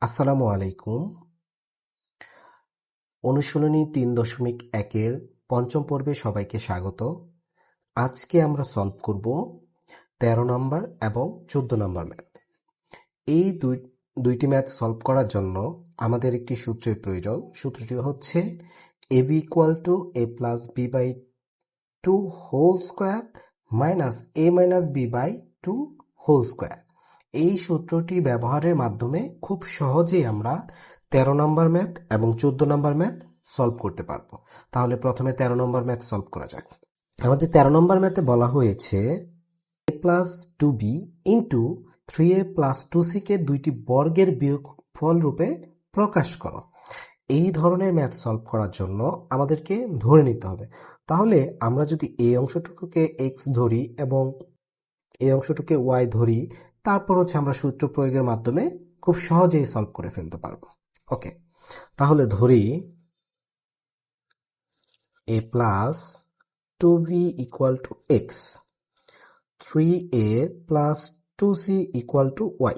আসসালামু আলাইকুম। অনুশীলনী ৩.১-এর পঞ্চম পর্বে সবাইকে স্বাগত। আজকে আমরা সলভ করব ১৩ নম্বর এবং ১৪ নম্বর ম্যাথ। এই দুইটি ম্যাথ সলভ করার জন্য আমাদের একটি সূত্রের প্রয়োজন। সূত্রটি হচ্ছে ab = a + b/2 whole square minus a - b/2 whole square. এই সূত্রটি ব্যবহারের মাধ্যমে খুব সহজেই আমরা ১৩ নম্বর ম্যাথ এবং ১৪ নম্বর ম্যাথ সলভ করতে পারবো। তাহলে প্রথমে ১৩ নম্বর ম্যাথ সলভ করা যাক। আমাদের ১৩ নম্বর ম্যাথে বলা হয়েছে a + 2b into 3a + 2c কে দুইটি বর্গের বিয়োগফল রূপে প্রকাশ করো। এই ধরনের ম্যাথ সলভ করার জন্য আমাদেরকে ধরে নিতে হবে। তাহলে আমরা যদি এই অংশটুকুকে x ধরি এবং এই অংশটুকুকে y ধরি, তারপর আমরা সূত্র প্রয়োগের মাধ্যমে খুব সহজেই সলভ করে ফেলতে পারবো। ওকে, তাহলে ধরি a + 2b = x, 3a + 2c = y।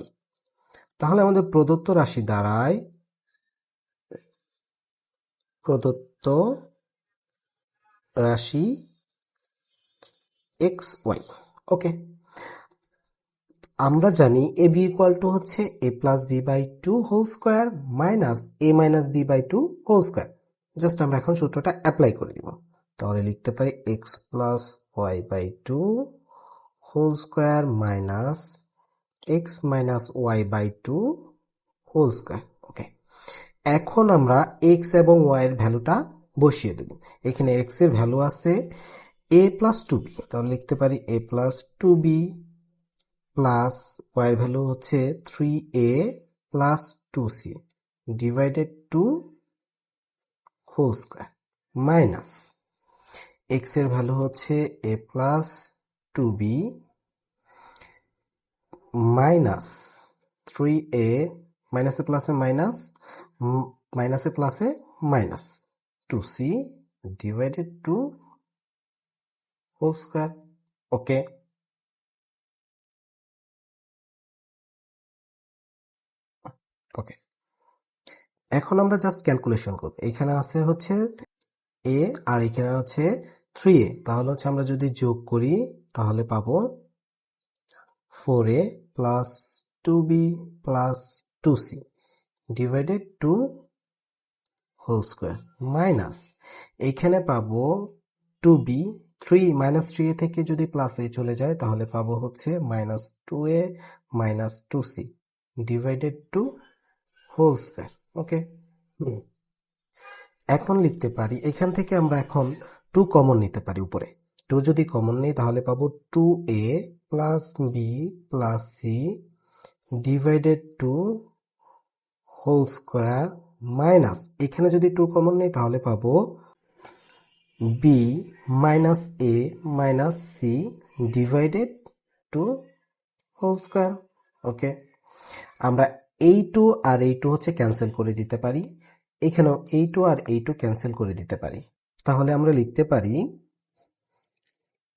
তাহলে আমাদের প্রদত্ত রাশি দ্বারায় প্রদত্ত রাশি x y। ওকে, আমরা জানি ab হচ্ছে a + b/2 whole square minus a - b/2 whole square. Just আমরা এখন সূত্রটা অ্যাপ্লাই করে দিব। তাহলে লিখতে পারি x + y/2 whole square minus x - y/2 whole square. Okay, এখন আমরা x এবং y এর ভ্যালুটা বসিয়ে দেব। এখানে x এর ভ্যালু আছে a + 2b, তাহলে লিখতে পারি a + 2b প্লাস y এর ভ্যালু হচ্ছে 3a + 2c divided 2 whole square minus x এর ভ্যালু হচ্ছে a + 2b মাইনাস 3a মাইনাসে প্লাসে মাইনাস মাইনাসে প্লাসে minus 2c divided 2 whole square. Okay, okay, এখন আমরা জাস্ট ক্যালকুলেশন করব। এখানে আছে হচ্ছে a আর এখানে আছে 3a, তাহলে আমরা যদি যোগ করি তাহলে পাবো 4a + 2b + 2c divided 2 whole square minus এখানে পাবো 2b, 3 থেকে যদি প্লাস a চলে যায় তাহলে পাবো হচ্ছে -2a - 2c divided 2 whole square. Okay, এখন লিখতে পারি এখান থেকে আমরা এখন 2 কমন নিতে পারি। উপরে 2 যদি কমন নিই তাহলে পাবো 2a + b + c divided 2 whole square minus এখানে যদি 2 কমন নিই তাহলে পাবো b - a - c divided 2 whole square. Okay, আমরা এই 2 আর এই 2 ক্যান্সেল করে দিতে পারি। এখানেও এই 2 আর এই 2 ক্যান্সেল করে দিতে পারি। তাহলে আমরা লিখতে পারি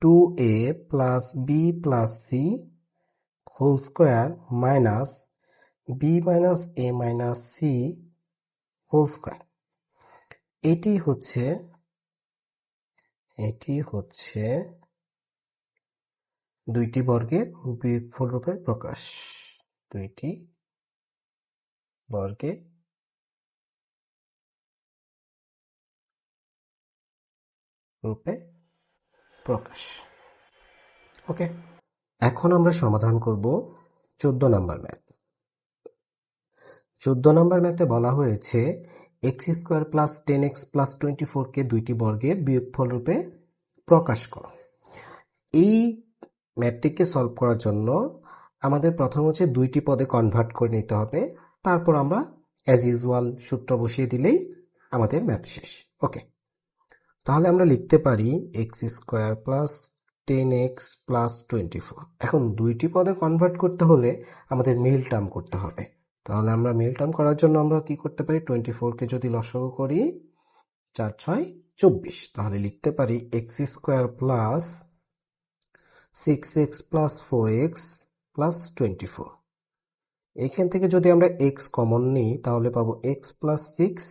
2a + b + c whole square minus b - a - c whole square. এটি হচ্ছে দুইটি বর্গের বিয়োগফল রূপে প্রকাশ। দুইটি বর্গের রূপে প্রকাশ। ওকে, এখন আমরা সমাধান করব 14 নম্বর ম্যাথ। 14 নম্বর ম্যাথে বলা হয়েছে x² + 10x + 24 কে দুইটি বর্গের বিয়োগফল রূপে প্রকাশ করো। এই ম্যাথটিকে সলভ করার জন্য আমাদের প্রথম দুইটি পদে কনভার্ট করে নিতে হবে। তারপর আমরা অ্যাজ ইউজুয়াল সূত্র বসিয়ে দিলেই আমাদের ম্যাথ শেষ। ওকে, তাহলে আমরা লিখতে পারি x² + 10x + 24। এখন দুইটি পদে কনভার্ট করতে হলে আমাদের মিল টার্ম করতে হবে। তাহলে আমরা মিল টার্ম করার জন্য আমরা কি করতে পারি, 24কে যদি লসাগু করি 4 × 6 = 24। তাহলে লিখতে পারি x² + 6x + 4x + 24 এখান থেকে যদি আমরা এক্স কমন নিই তাহলে পাবো এক্স প্লাস সিক্স,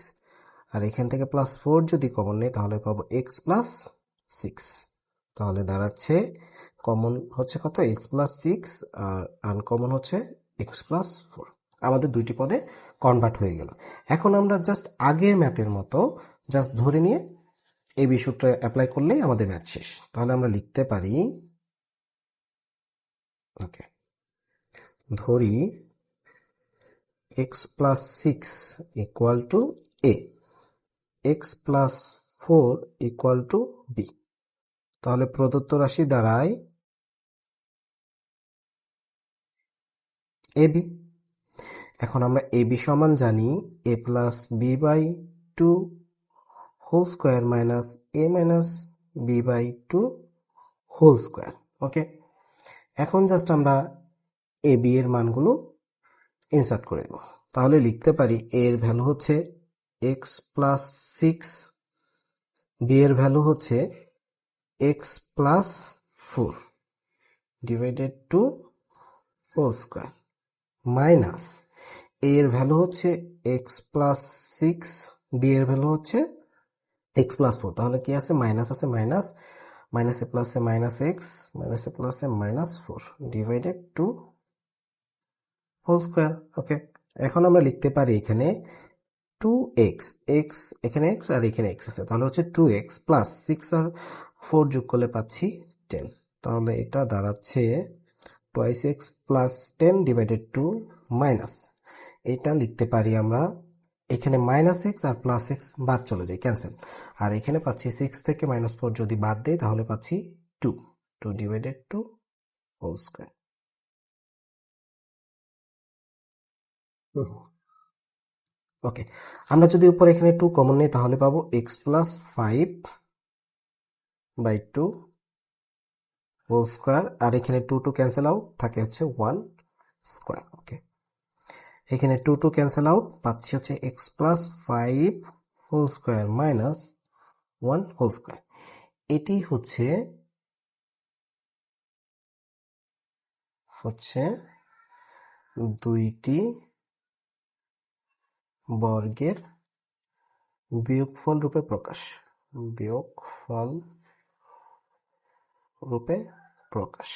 আর এখান থেকে প্লাস ফোর যদি কমন নিই তাহলে পাবো এক্স প্লাস সিক্স। তাহলে দাঁড়াচ্ছে কমন হচ্ছে কত, এক্স প্লাস সিক্স, আর আনকমন হচ্ছে এক্স প্লাস ফোর। আমাদের দুইটি পদে কনভার্ট হয়ে গেল। এখন আমরা জাস্ট আগের ম্যাথের মতো জাস্ট ধরে নিয়ে এই বি সূত্র অ্যাপ্লাই করলেই আমাদের ম্যাথ শেষ। তাহলে আমরা লিখতে পারি, ওকে, ধরি x plus six equal to a, x plus four equal to b. তাহলে প্রদত্ত রাশি দাঁড়ায় এ বি। এখন আমরা এ বি সমান জানি A plus B by two whole square minus A minus B by two whole square. Okay, এখন just আমরা এ বি এর মানগুলো ইনসার্ট করে দেব। তাহলে লিখতে পারি এ এর ভ্যালু হচ্ছে এক্স প্লাস সিক্স, বি এর ভ্যালু হচ্ছে x plus four divided two whole square, minus A এর ভ্যালু হচ্ছে এক্স প্লাস সিক্স, বি এর ভ্যালু হচ্ছে এক্স প্লাস ফোর। তাহলে কি আছে, মাইনাস আছে, মাইনাস মাইনাসে প্লাসে মাইনাস এক্স, মাইনাসে প্লাসে minus four divided two whole square. Okay, এখন আমরা লিখতে পারি এখানে টু এক্স, এক্স এখানে এক্স আর এখানে এক্স আছে, তাহলে হচ্ছে টু এক্স প্লাস সিক্স আর ফোর যোগ করলে পাচ্ছি টেন। তাহলে এটা দাঁড়াচ্ছে twice x plus ten divided two minus, এটা লিখতে পারি আমরা এখানে মাইনাস এক্স আর প্লাস এক্স বাদ চলে যায়, ক্যান্সেল। আর এখানে পাচ্ছি সিক্স থেকে মাইনাস ফোর যদি বাদ দেয় তাহলে পাচ্ছি two, two divided two whole square. Okay, আমরা যদি উপর এখানে টু কমন নিই তাহলে পাবো x plus five by two whole square, আর এখানে টু টু ক্যান্সেল আউট থাকে হচ্ছে ওয়ান স্কোয়ার। ওকে, এখানে টু টু ক্যান্সেল আউট পাচ্ছি হচ্ছে x plus five whole square minus one whole square. এটি হচ্ছে হচ্ছে দুইটি বর্গের বিয়োগফল রূপে প্রকাশ, বিয়োগফল রূপে প্রকাশ।